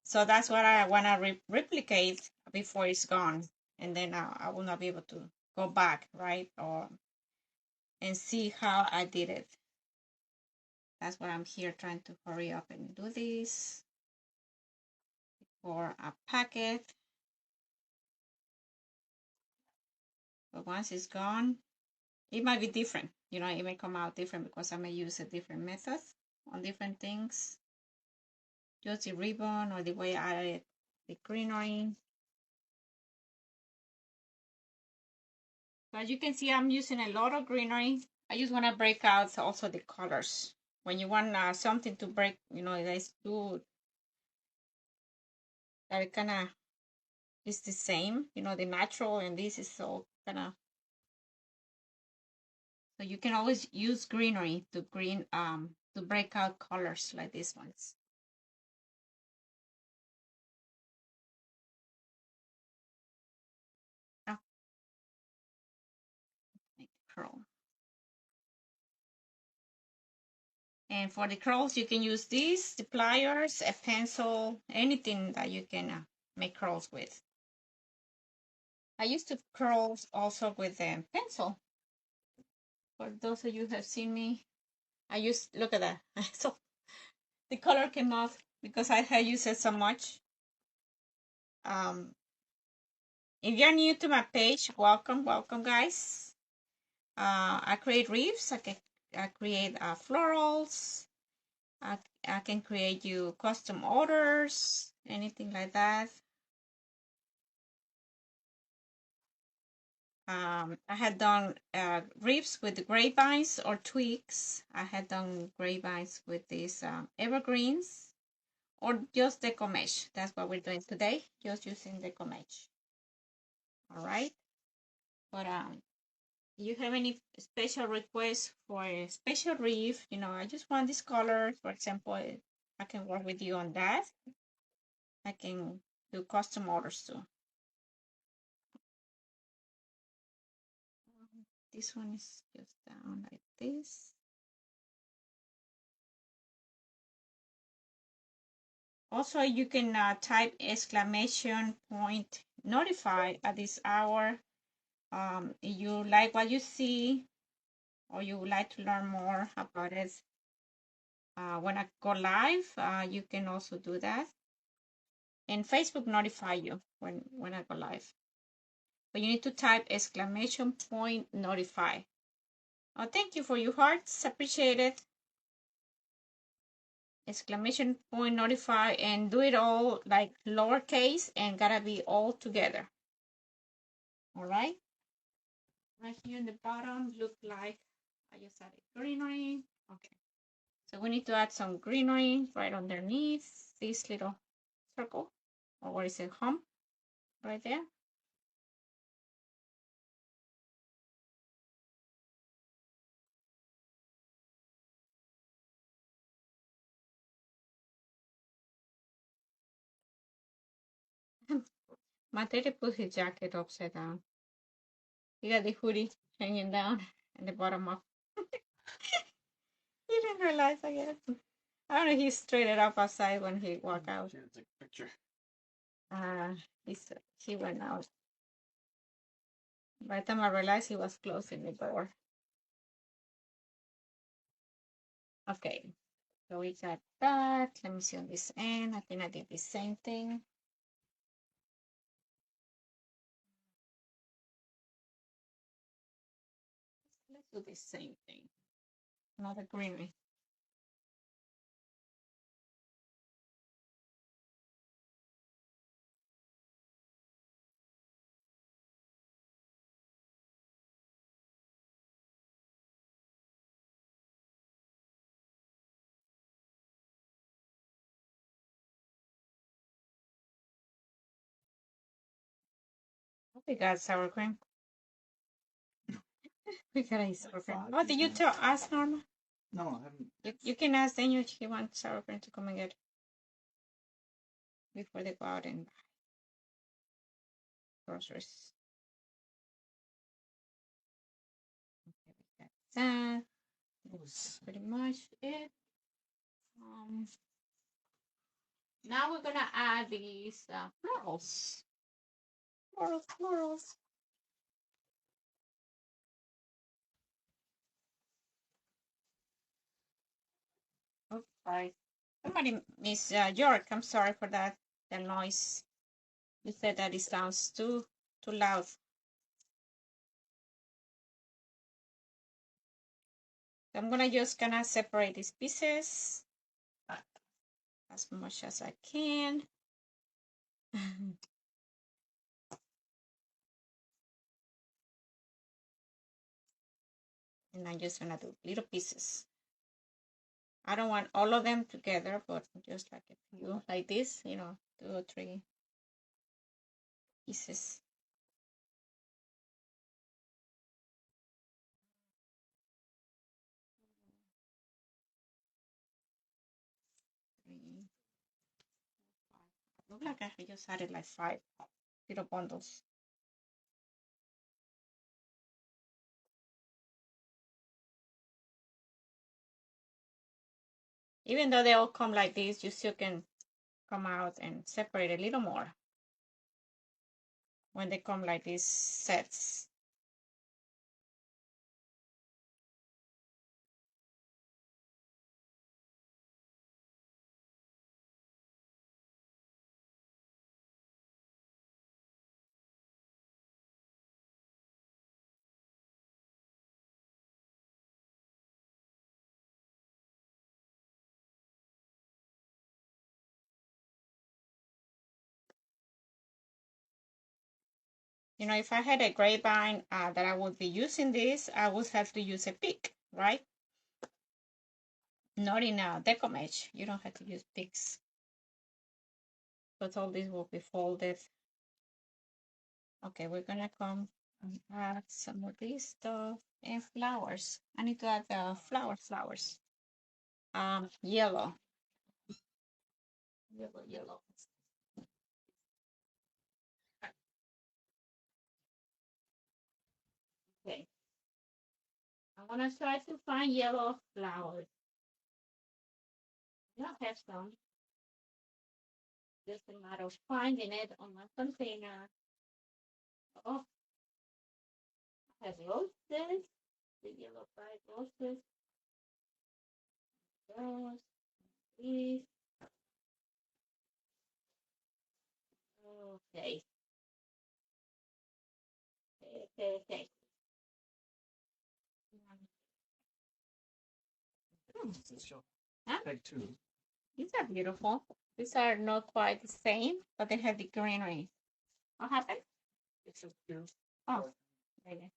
So that's what I want to replicate before it's gone. And then I will not be able to go back, right? Or and see how I did it. That's why I'm here trying to hurry up and do this for a packet. But once it's gone, it might be different. You know, it may come out different because I may use a different method on different things. Just the ribbon or the way I added the greenery. So as you can see, I'm using a lot of greenery. I just want to break out also the colors. When you want something to break, you know, that's too, that it kind of is the same, you know, the natural, and this is so kind of, so you can always use greenery to to break out colors like these ones. Oh, make the curl. And for the curls, you can use these, the pliers, a pencil, anything that you can make curls with. I used to curl also with a pencil. For those of you who have seen me, I used, look at that. So the color came off because I had used it so much. If you're new to my page, welcome, welcome, guys. I create reefs. I create florals. I can create you custom orders, anything like that. I had done reefs with the grapevines or twigs. I had done grapevines with these evergreens or just deco mesh. That's what we're doing today, just using deco mesh. All right. But do you have any special requests for a special reef? You know, I just want this color. For example, I can work with you on that. I can do custom orders too. This one is just down like this. Also, you can type exclamation point notify at this hour. If you like what you see or you would like to learn more about it, when I go live, you can also do that. And Facebook notify you when I go live. But you need to type exclamation point notify. Oh, thank you for your hearts. Appreciate it. Exclamation point notify, and do it all like lowercase and gotta be all together. All right. Right here in the bottom look like I just added greenery. Okay. So we need to add some greenery right underneath this little circle, or what is it, hump right there. My daddy put his jacket upside down. He got the hoodie hanging down at the bottom of. He didn't realize, I guess. I don't know. He straight it up outside when he walked out. Take a picture. He went out. By the time I realized, he was closing the door. Okay, so we got that. Let me see on this end. I think I did the same thing. Let's do the same thing. Another greenery. We got sour cream. We got a sour cream. Oh, did you ask Norma? No, I haven't. You can ask Daniel if he wants sour cream to come and get. before they go out and buy groceries. Okay, we got that. That's pretty much it. Now we're gonna add these florals. Florals. Oops, sorry. Somebody, Miss York, I'm sorry for that. The noise. You said that it sounds too loud. So I'm gonna just kind of separate these pieces as much as I can. And I'm just gonna do little pieces. I don't want all of them together, but just like a few, like this, 2 or 3 pieces. Three, five. Look like I just added like 5 little bundles. Even though they all come like this, you still can come out and separate a little more when they come like these sets. If I had a grapevine that I would be using this, I would have to use a pick, right? Not in a deco mesh. You don't have to use picks. But all this will be folded. Okay, we're gonna come and add some of this stuff and flowers. I need to add the flowers. Yellow. Yellow. Okay. I want to try to find yellow flowers. I have some. Just a matter of finding it on my container. Oh, I have roses. The yellow bright roses. Those. These. Okay. Okay. Huh? Take 2. These are beautiful. These are not quite the same, but they have the greenery. What happened? It's so cute. Oh, okay.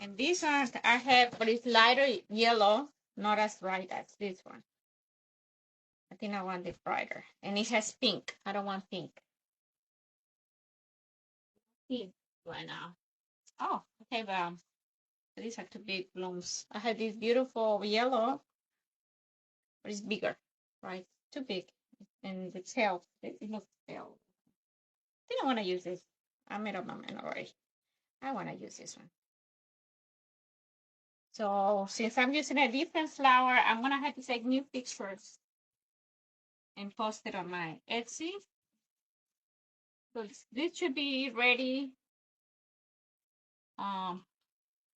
And these are, I have, but it's lighter yellow, not as bright as this one. I think I want it brighter. And it has pink. I don't want pink. Pink right now. Oh, okay, but these are 2 big blooms. I have this beautiful yellow, but it's bigger, right? Too big. And the tail, it looks pale. I think I want to use this. I made up my mind already. I want to use this one. So since I'm using a different flower, I'm going to have to take new pictures and post it on my Etsy. So this should be ready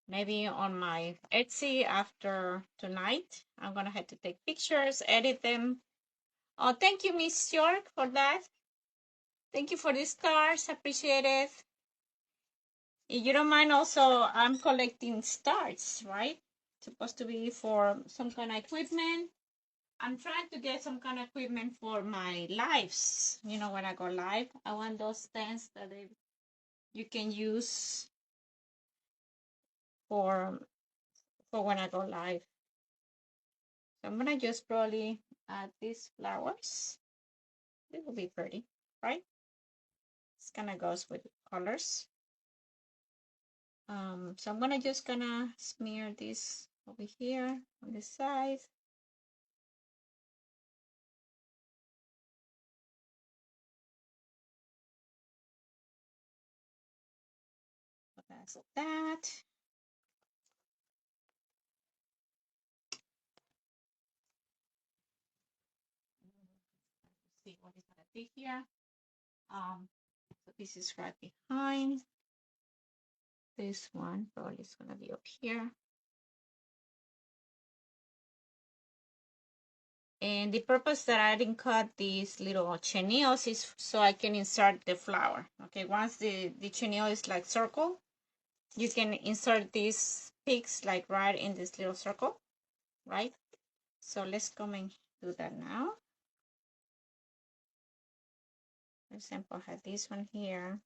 maybe on my Etsy after tonight. I'm going to have to take pictures, edit them. Oh, thank you, Miss York, for that. Thank you for the stars. Appreciate it. If you don't mind, also, I'm collecting stars, right? It's supposed to be for some kind of equipment. I'm trying to get some kind of equipment for my lives. When I go live, I want those stands that you can use for when I go live. So I'm gonna just probably add these flowers. It will be pretty, right? It's kind of goes with colors. So I'm gonna smear this over here on the side. So that's that. See what is gonna be here. So this is right behind. This one probably is gonna be up here. And the purpose that I didn't cut these little chenilles is so I can insert the flower. Okay, once the chenille is like circle, you can insert these peaks like right in this little circle, right? So let's come and do that now. For example, I have this one here.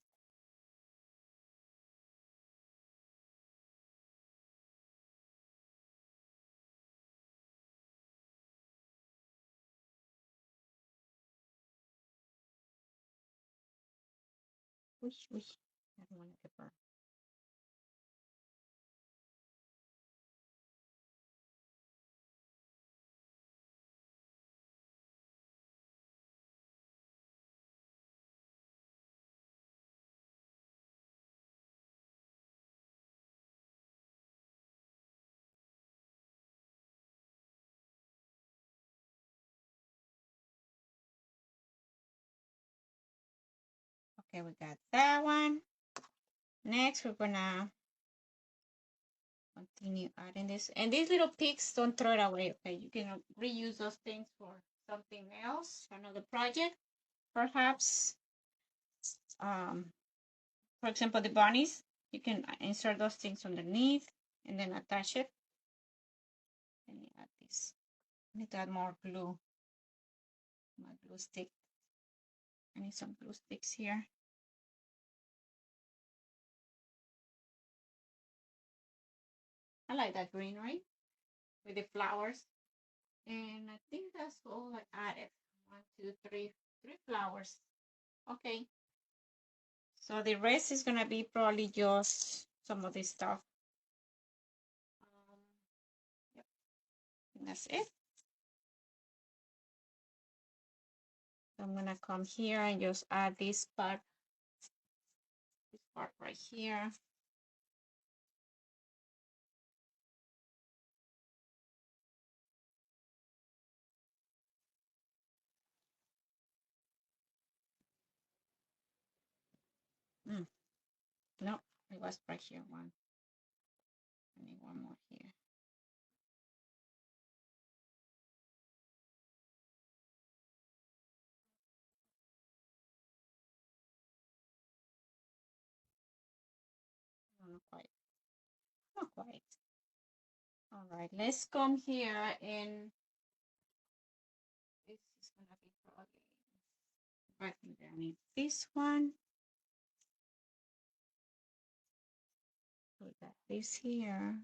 Wish. I don't want to get burned. Okay, we got that one. Next, we're gonna continue adding this. And these little peaks, don't throw it away, okay? You can reuse those things for something else, another project, perhaps. For example, the bunnies, you can insert those things underneath and then attach it. Let me add this. I need to add more glue. My glue stick. I need some glue sticks here. I like that green, right? With the flowers. And I think that's all I added. 1, 2, 3, 3 flowers. Okay. So the rest is gonna be probably just some of this stuff. Yep. And that's it. So I'm gonna come here and just add this part right here. No, it was right here. One. I need one more here. No, not quite. Not quite. All right, let's come here and this is gonna be probably right underneath this one. Put that this here.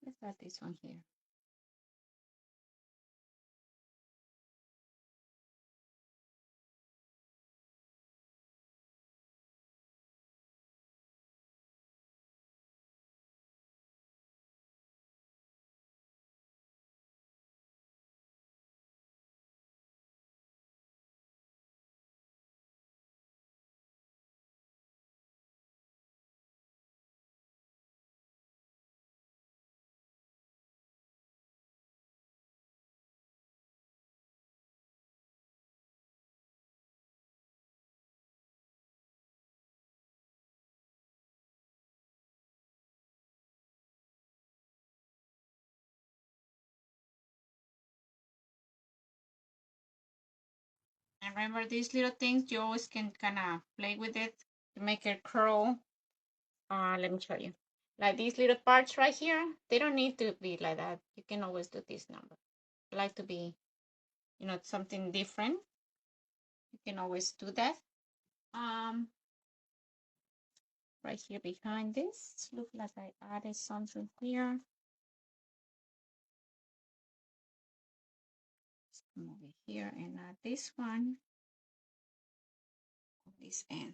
Let's add this one here. And remember these little things, you always can kind of play with it to make it curl. Let me show you. Like these little parts right here, they don't need to be like that. You can always do this number. I like to be, something different. You can always do that. right here behind this. Look like I added something here. Let's come over here and add this one on this end.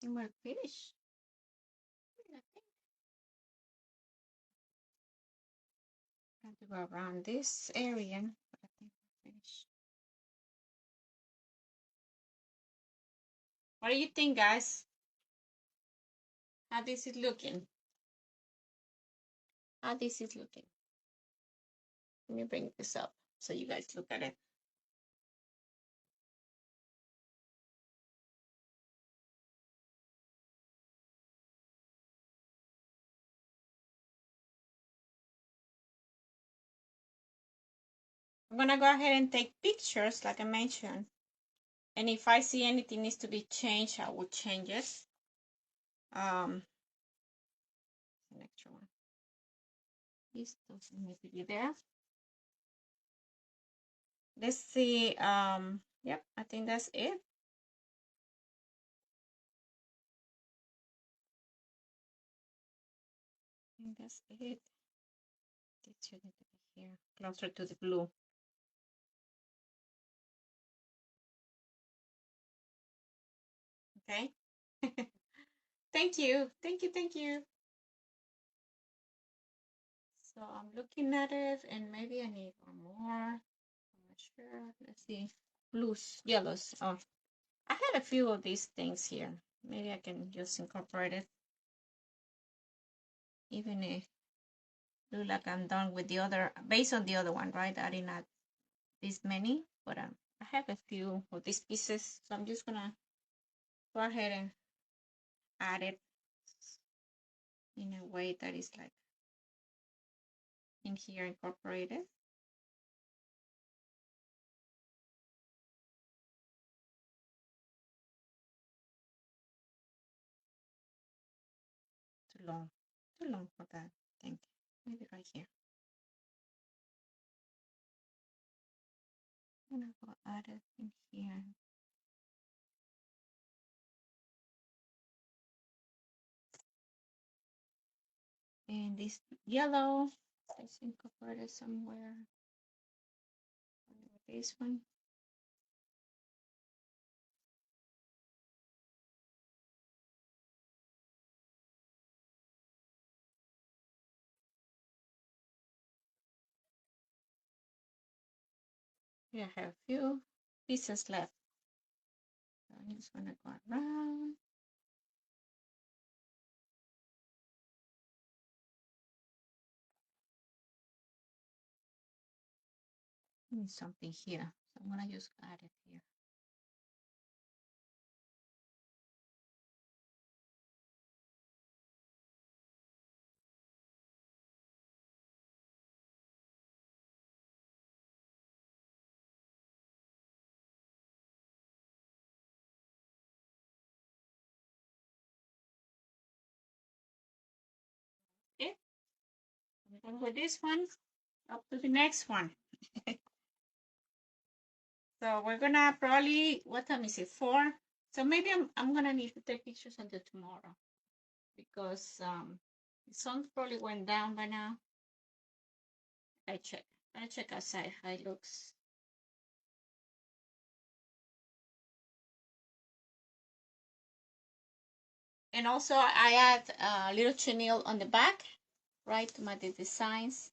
And we're finished. I think I have to go around this area, but I think we're finished. What do you think, guys? How this is looking? How this is looking? Let me bring this up so you guys look at it. I'm gonna go ahead and take pictures like I mentioned. And if I see anything needs to be changed, I will change it. An extra one. This doesn't need to be there. Let's see. Yep, I think that's it. I think that's it. It should need to be here, closer to the blue. Okay. Thank you. Thank you. Thank you. So I'm looking at it and maybe I need one more. I'm not sure. Let's see. Blues, yellows. Oh, I had a few of these things here. Maybe I can just incorporate it. Even if look like I'm done with the other, based on the other one, right? I did not this many, but I have a few of these pieces. So I'm just gonna go ahead and add it in a way that is like in here incorporated. Too long for that. I think maybe right here. I'm gonna go add it in here. And this yellow, let's incorporate it somewhere. This one. We have a few pieces left. So I'm just gonna go around. Need something here. So I'm gonna just add it here. Okay. I'm done with this one. Up to the next one. So we're gonna probably, what time is it? 4. So maybe I'm gonna need to take pictures until tomorrow because the sun probably went down by now. I check outside how it looks. And also I add a little chenille on the back, right, to my designs.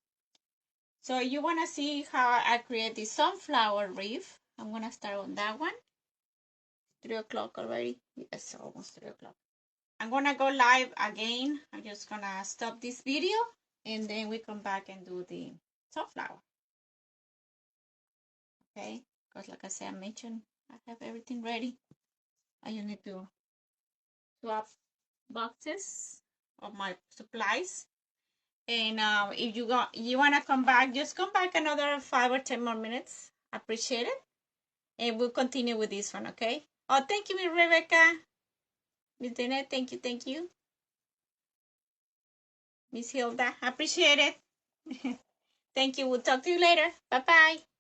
So you wanna see how I create the sunflower wreath. I'm gonna start on that one. 3 o'clock already. Yes, almost 3 o'clock. I'm gonna go live again. I'm just gonna stop this video and then we come back and do the sunflower. Okay, because like I said, I mentioned I have everything ready. I just need to swap boxes of my supplies. And if you wanna come back, just come back another 5 or 10 more minutes. Appreciate it. And we'll continue with this one, okay? Oh, thank you, Miss Rebecca. Miss Dana, thank you, thank you. Miss Hilda, appreciate it. Thank you. We'll talk to you later. Bye-bye.